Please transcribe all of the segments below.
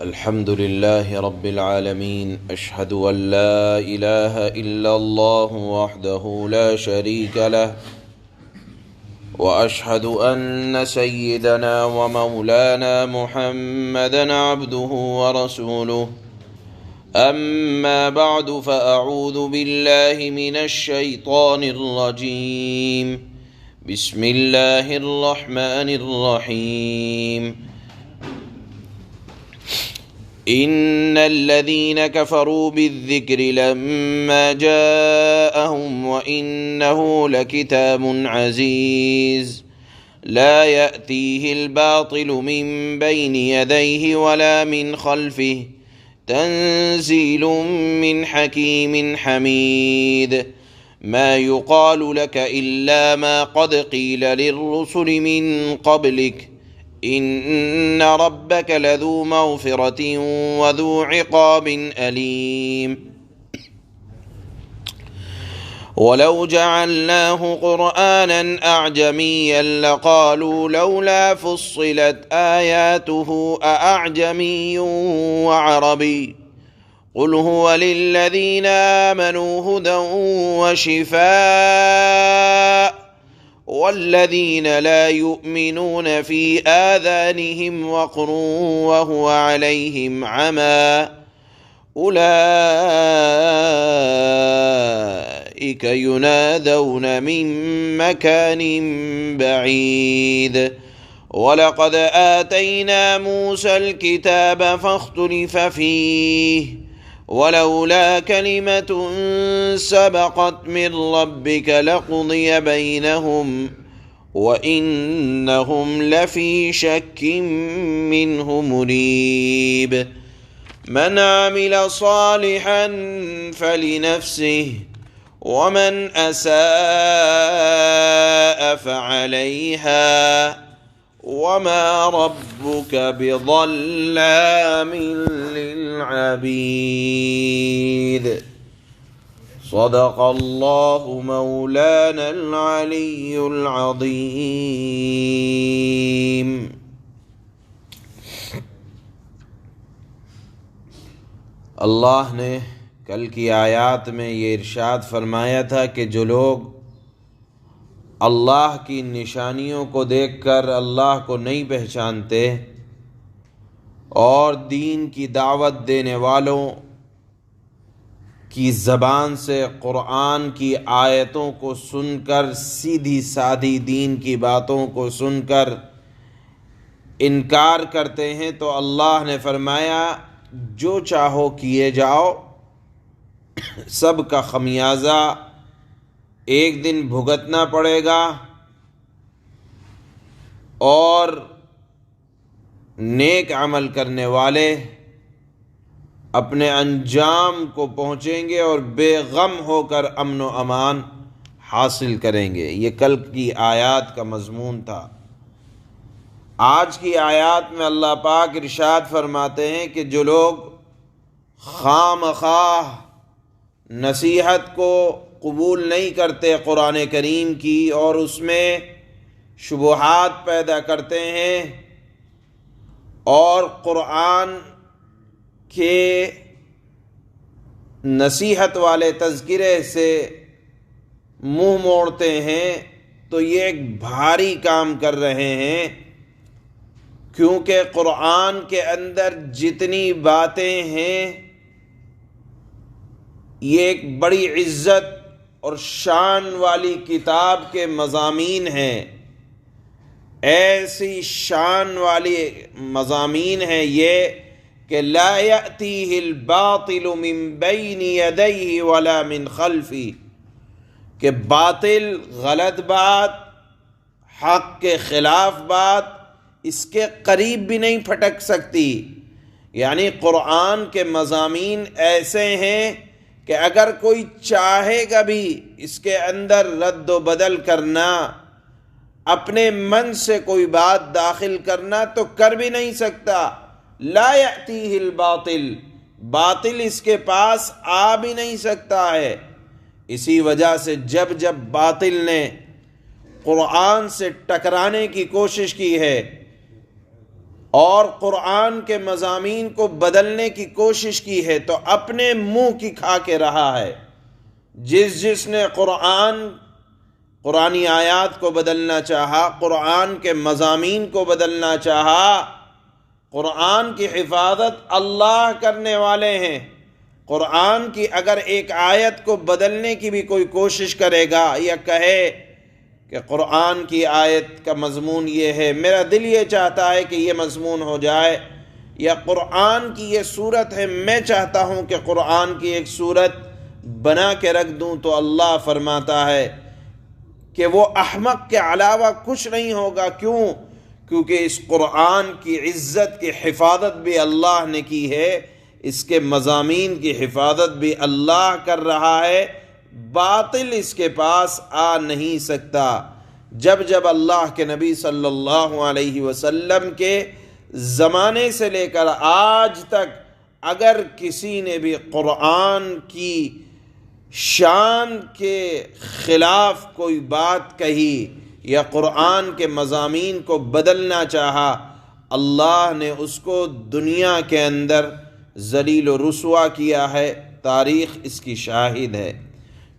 الحمد لله رب العالمين أشهد أن لا إله إلا الله وحده لا شريك له وأشهد أن سيدنا ومولانا محمدا عبده ورسوله أما بعد فأعوذ بالله من الشيطان الرجيم بسم الله الرحمن الرحيم إن الذين كفروا بالذكر لما جاءهم وإنه لكتاب عزيز لا يأتيه الباطل من بين يديه ولا من خلفه تنزيل من حكيم حميد ما يقال لك إلا ما قد قيل للرسل من قبلك إن ربك لذو مغفرة وذو عقاب أليم ولو جعلناه قرآنا أعجميا لقالوا لولا فصلت آياته أأعجمي وعربي قل هو للذين آمنوا هدى وشفاء والذين لا يؤمنون في آذانهم وقر وهو عليهم عمى أولئك ينادون من مكان بعيد ولقد آتينا موسى الكتاب فاختلف فيه ولولا كلمة سبقت من ربك لقضي بينهم وإنهم لفي شك منه مريب من عمل صالحا فلنفسه ومن أساء فعليها وما ربك بظلام للعبيد صدق الله مولانا العلي العظيم. اللہ نے کل کی آیات میں یہ ارشاد فرمایا تھا کہ جو لوگ اللہ کی نشانیوں کو دیکھ کر اللہ کو نہیں پہچانتے اور دین کی دعوت دینے والوں کی زبان سے قرآن کی آیتوں کو سن کر سیدھی سادھی دین کی باتوں کو سن کر انکار کرتے ہیں تو اللہ نے فرمایا جو چاہو کیے جاؤ، سب کا خمیازہ ایک دن بھگتنا پڑے گا اور نیک عمل کرنے والے اپنے انجام کو پہنچیں گے اور بے غم ہو کر امن و امان حاصل کریں گے. یہ کل کی آیات کا مضمون تھا. آج کی آیات میں اللہ پاک ارشاد فرماتے ہیں کہ جو لوگ خواہ مخواہ نصیحت کو قبول نہیں کرتے قرآن کریم کی اور اس میں شبہات پیدا کرتے ہیں اور قرآن کے نصیحت والے تذکرے سے منہ موڑتے ہیں، تو یہ ایک بھاری کام کر رہے ہیں، کیونکہ قرآن کے اندر جتنی باتیں ہیں یہ ایک بڑی عزت اور شان والی کتاب کے مضامین ہیں. ایسی شان والی مضامین ہیں یہ کہ لا یأتیہ الباطل من بین یدیہ ولا من خلفہ، کہ باطل، غلط بات، حق کے خلاف بات اس کے قریب بھی نہیں پھٹک سکتی. یعنی قرآن کے مضامین ایسے ہیں کہ اگر کوئی چاہے گا بھی اس کے اندر رد و بدل کرنا، اپنے من سے کوئی بات داخل کرنا تو کر بھی نہیں سکتا. لا یأتیہ الباطل، باطل اس کے پاس آ بھی نہیں سکتا ہے. اسی وجہ سے جب جب باطل نے قرآن سے ٹکرانے کی کوشش کی ہے اور قرآن کے مضامین کو بدلنے کی کوشش کی ہے تو اپنے منہ کی کھا کے رہا ہے۔ جس نے قرآنی آیات کو بدلنا چاہا، قرآن کے مضامین کو بدلنا چاہا، قرآن کی حفاظت اللہ کرنے والے ہیں۔ قرآن کی اگر ایک آیت کو بدلنے کی بھی کوئی کوشش کرے گا یا کہے کہ قرآن کی آیت کا مضمون یہ ہے، میرا دل یہ چاہتا ہے کہ یہ مضمون ہو جائے، یا قرآن کی یہ صورت ہے، میں چاہتا ہوں کہ قرآن کی ایک صورت بنا کے رکھ دوں، تو اللہ فرماتا ہے کہ وہ احمق کے علاوہ کچھ نہیں ہوگا۔ کیونکہ اس قرآن کی عزت کی حفاظت بھی اللہ نے کی ہے، اس کے مضامین کی حفاظت بھی اللہ کر رہا ہے، باطل اس کے پاس آ نہیں سکتا۔ جب اللہ کے نبی صلی اللہ علیہ وسلم کے زمانے سے لے کر آج تک اگر کسی نے بھی قرآن کی شان کے خلاف کوئی بات کہی یا قرآن کے مضامین کو بدلنا چاہا، اللہ نے اس کو دنیا کے اندر ذلیل و رسوا کیا ہے، تاریخ اس کی شاہد ہے۔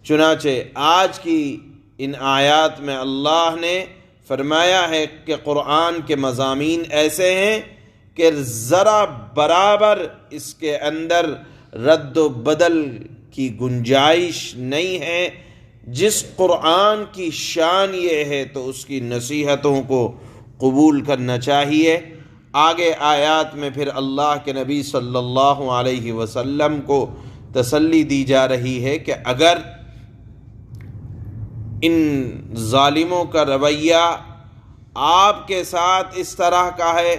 چنانچہ آج کی ان آیات میں اللہ نے فرمایا ہے کہ قرآن کے مضامین ایسے ہیں کہ ذرا برابر اس کے اندر رد و بدل کی گنجائش نہیں ہے۔ جس قرآن کی شان یہ ہے تو اس کی نصیحتوں کو قبول کرنا چاہیے۔ آگے آیات میں پھر اللہ کے نبی صلی اللہ علیہ وسلم کو تسلی دی جا رہی ہے کہ اگر ان ظالموں کا رویہ آپ کے ساتھ اس طرح کا ہے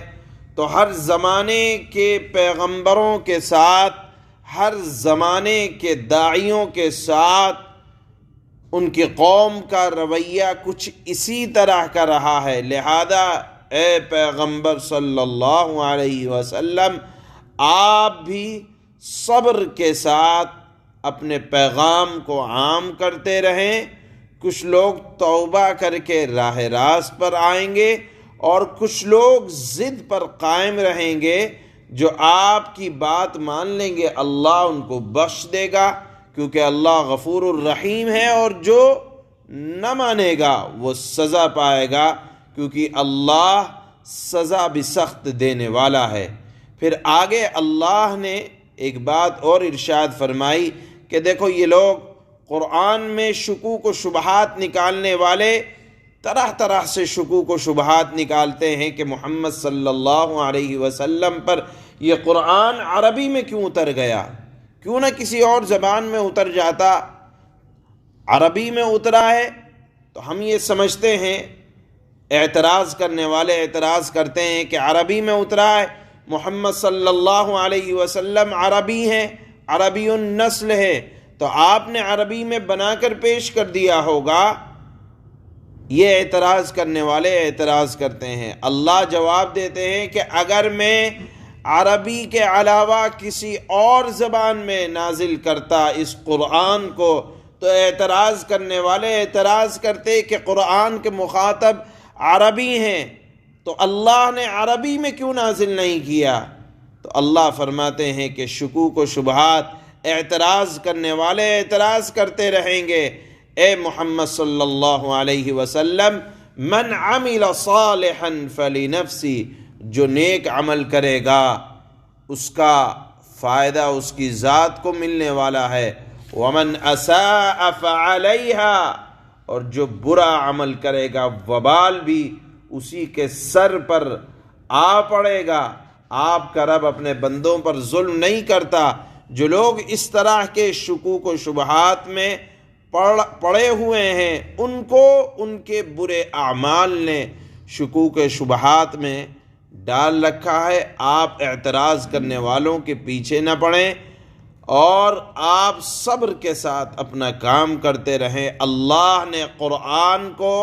تو ہر زمانے کے پیغمبروں کے ساتھ، ہر زمانے کے داعیوں کے ساتھ ان کی قوم کا رویہ کچھ اسی طرح کا رہا ہے، لہذا اے پیغمبر صلی اللہ علیہ وسلم آپ بھی صبر کے ساتھ اپنے پیغام کو عام کرتے رہیں۔ کچھ لوگ توبہ کر کے راہ راست پر آئیں گے اور کچھ لوگ ضد پر قائم رہیں گے، جو آپ کی بات مان لیں گے اللہ ان کو بخش دے گا، کیونکہ اللہ غفور الرحیم ہے، اور جو نہ مانے گا وہ سزا پائے گا، کیونکہ اللہ سزا بھی سخت دینے والا ہے۔ پھر آگے اللہ نے ایک بات اور ارشاد فرمائی کہ دیکھو یہ لوگ قرآن میں شکوک و شبہات نکالنے والے طرح طرح سے شکوک و شبہات نکالتے ہیں کہ محمد صلی اللہ علیہ وسلم پر یہ قرآن عربی میں کیوں اتر گیا، کیوں نہ کسی اور زبان میں اتر جاتا، عربی میں اترا ہے تو ہم یہ سمجھتے ہیں، اعتراض کرنے والے اعتراض کرتے ہیں کہ عربی میں اترا ہے، محمد صلی اللہ علیہ وسلم عربی ہیں، عربی النسل ہے، تو آپ نے عربی میں بنا کر پیش کر دیا ہوگا۔ یہ اعتراض کرنے والے اعتراض کرتے ہیں۔ اللہ جواب دیتے ہیں کہ اگر میں عربی کے علاوہ کسی اور زبان میں نازل کرتا اس قرآن کو تو اعتراض کرنے والے اعتراض کرتے کہ قرآن کے مخاطب عربی ہیں، تو اللہ نے عربی میں کیوں نازل نہیں کیا؟ تو اللہ فرماتے ہیں کہ شکوک و شبہات اعتراض کرنے والے اعتراض کرتے رہیں گے۔ اے محمد صلی اللہ علیہ وسلم، من عمل صالحا فلنفسی، جو نیک عمل کرے گا اس کا فائدہ اس کی ذات کو ملنے والا ہے، ومن اساء فعلیہا، اور جو برا عمل کرے گا وبال بھی اسی کے سر پر آ پڑے گا۔ آپ کا رب اپنے بندوں پر ظلم نہیں کرتا۔ جو لوگ اس طرح کے شکوک و شبہات میں پڑے ہوئے ہیں ان کو ان کے برے اعمال نے شکوک و شبہات میں ڈال رکھا ہے۔ آپ اعتراض کرنے والوں کے پیچھے نہ پڑیں اور آپ صبر کے ساتھ اپنا کام کرتے رہیں۔ اللہ نے قرآن کو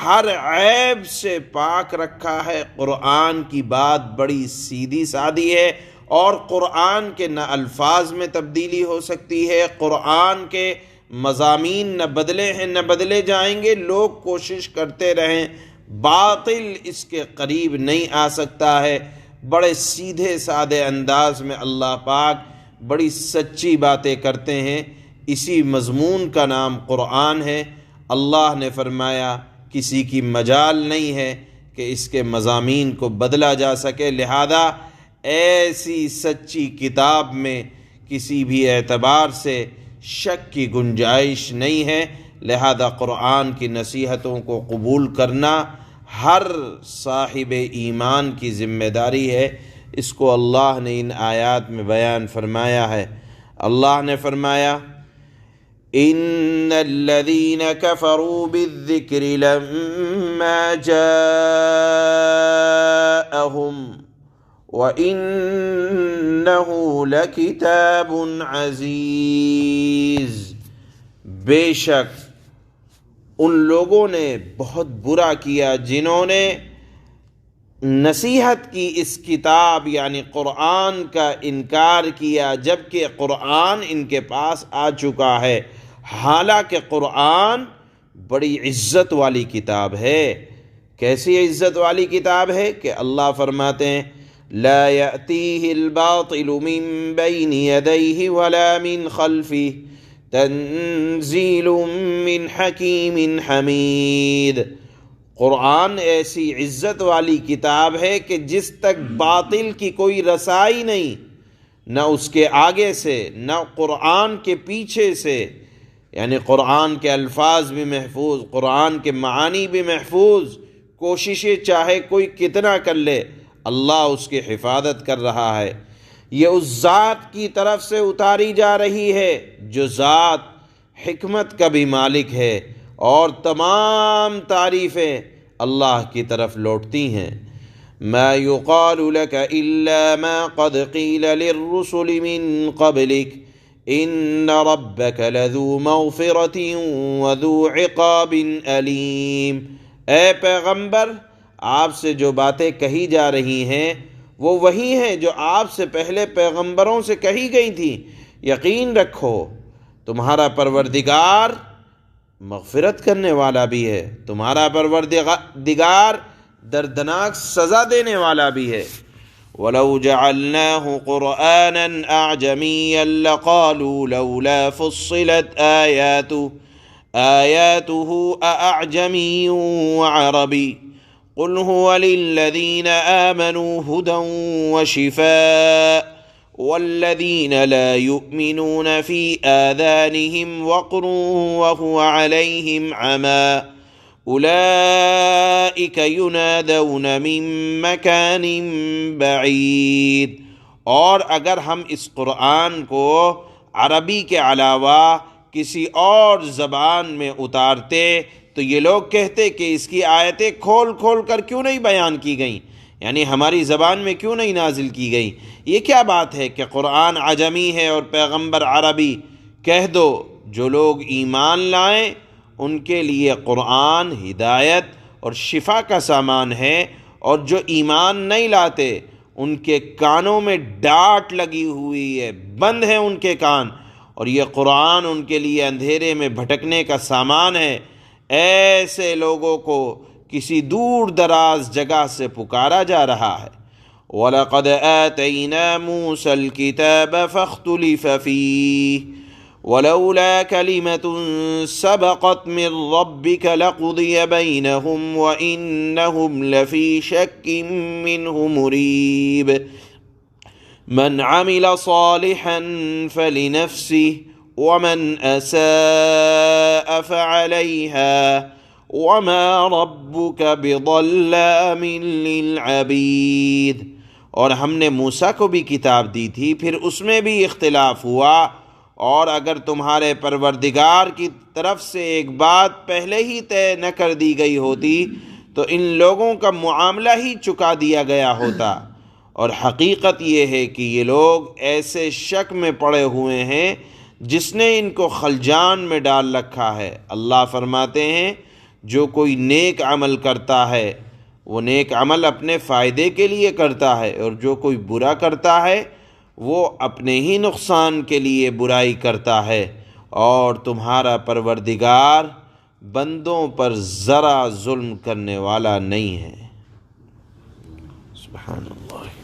ہر عیب سے پاک رکھا ہے۔ قرآن کی بات بڑی سیدھی سادی ہے، اور قرآن کے نہ الفاظ میں تبدیلی ہو سکتی ہے، قرآن کے مضامین نہ بدلے ہیں نہ بدلے جائیں گے۔ لوگ کوشش کرتے رہیں باطل اس کے قریب نہیں آ سکتا ہے۔ بڑے سیدھے سادے انداز میں اللہ پاک بڑی سچی باتیں کرتے ہیں۔ اسی مضمون کا نام قرآن ہے۔ اللہ نے فرمایا کسی کی مجال نہیں ہے کہ اس کے مضامین کو بدلا جا سکے، لہذا ایسی سچی کتاب میں کسی بھی اعتبار سے شک کی گنجائش نہیں ہے، لہذا قرآن کی نصیحتوں کو قبول کرنا ہر صاحب ایمان کی ذمہ داری ہے۔ اس کو اللہ نے ان آیات میں بیان فرمایا ہے۔ اللہ نے فرمایا ان الذين كفروا بالذكر لما جاءهم وإنه لكتاب عزيز، بے شک ان لوگوں نے بہت برا کیا جنہوں نے نصیحت کی اس کتاب یعنی قرآن کا انکار کیا، جبکہ قرآن ان کے پاس آ چکا ہے، حالانکہ قرآن بڑی عزت والی کتاب ہے۔ کیسی عزت والی کتاب ہے کہ اللہ فرماتے ہیں لا يأتيه الباطل من بين يديه ولا من خلفه تنزيل من حكيم حميد۔ قرآن ایسی عزت والی کتاب ہے کہ جس تک باطل کی کوئی رسائی نہیں، نہ اس کے آگے سے نہ قرآن کے پیچھے سے، یعنی قرآن کے الفاظ بھی محفوظ، قرآن کے معانی بھی محفوظ، کوششیں چاہے کوئی کتنا کر لے اللہ اس کی حفاظت کر رہا ہے۔ یہ اس ذات کی طرف سے اتاری جا رہی ہے جو ذات حکمت کا بھی مالک ہے، اور تمام تعریفیں اللہ کی طرف لوٹتی ہیں۔ ما يقال لك الا ما قد قيل للرسل من قبلك ان ربك لذو مغفرة وذو عقاب علیم۔ اے پیغمبر، آپ سے جو باتیں کہی جا رہی ہیں وہ وہی ہیں جو آپ سے پہلے پیغمبروں سے کہی گئی تھیں۔ یقین رکھو تمہارا پروردگار مغفرت کرنے والا بھی ہے، تمہارا پروردگار دردناک سزا دینے والا بھی ہے۔ وَلَوْ جَعَلْنَاهُ قُرْآنًا أَعْجَمِيًّا لَقَالُوا لَوْلَا فُصِّلَتْ آيَاتُهُ أَأَعْجَمِيٌّ وَعَرَبِيٌّ قُلْ هُوَ لِلَّذِينَ آمَنُوا هُدًى وَشِفَاءٌ وَالَّذِينَ لَا يُؤْمِنُونَ فِي آذَانِهِمْ وَقْرٌ وَهُوَ عَلَيْهِمْ عَمًى أُولَئِكَ يُنَادَوْنَ مِن مَّكَانٍ بَعِيدٍ۔ اور اگر ہم اس قرآن کو عربی کے علاوہ کسی اور زبان میں اتارتے تو یہ لوگ کہتے کہ اس کی آیتیں کھول کھول کر کیوں نہیں بیان کی گئیں، یعنی ہماری زبان میں کیوں نہیں نازل کی گئیں۔ یہ کیا بات ہے کہ قرآن عجمی ہے اور پیغمبر عربی؟ کہہ دو جو لوگ ایمان لائیں ان کے لیے قرآن ہدایت اور شفا کا سامان ہے، اور جو ایمان نہیں لاتے ان کے کانوں میں ڈانٹ لگی ہوئی ہے، بند ہیں ان کے کان، اور یہ قرآن ان کے لیے اندھیرے میں بھٹکنے کا سامان ہے۔ ایسے لوگوں کو کسی دور دراز جگہ سے پکارا جا رہا ہے۔ وَلَقَدْ آتَيْنَا مُوسَى الْكِتَابَ فَاخْتُلِفَ فِيهِ وَلَوْلَا كَلِمَةٌ سَبَقَتْ مِنْ رَبِّكَ لَقُضِيَ بَيْنَهُمْ وَإِنَّهُمْ لَفِي شَكٍّ مِّنْهُ مُرِيبٍ مَنْ عَمِلَ صَالِحًا فَلِنَفْسِهِ وَمَنْ أَسَاءَ فَعَلَيْهَا وَمَا رَبُّكَ بِظَلَّامٍ لِلْعَبِيدِ۔ اور ہم نے موسیٰ کو بھی کتاب دی تھی، پھر اس میں بھی اختلاف ہوا، اور اگر تمہارے پروردگار کی طرف سے ایک بات پہلے ہی طے نہ کر دی گئی ہوتی تو ان لوگوں کا معاملہ ہی چکا دیا گیا ہوتا۔ اور حقیقت یہ ہے کہ یہ لوگ ایسے شک میں پڑے ہوئے ہیں جس نے ان کو خلجان میں ڈال رکھا ہے۔ اللہ فرماتے ہیں جو کوئی نیک عمل کرتا ہے وہ نیک عمل اپنے فائدے کے لیے کرتا ہے، اور جو کوئی برا کرتا ہے وہ اپنے ہی نقصان کے لیے برائی کرتا ہے، اور تمہارا پروردگار بندوں پر ذرا ظلم کرنے والا نہیں ہے۔ سبحان اللہ۔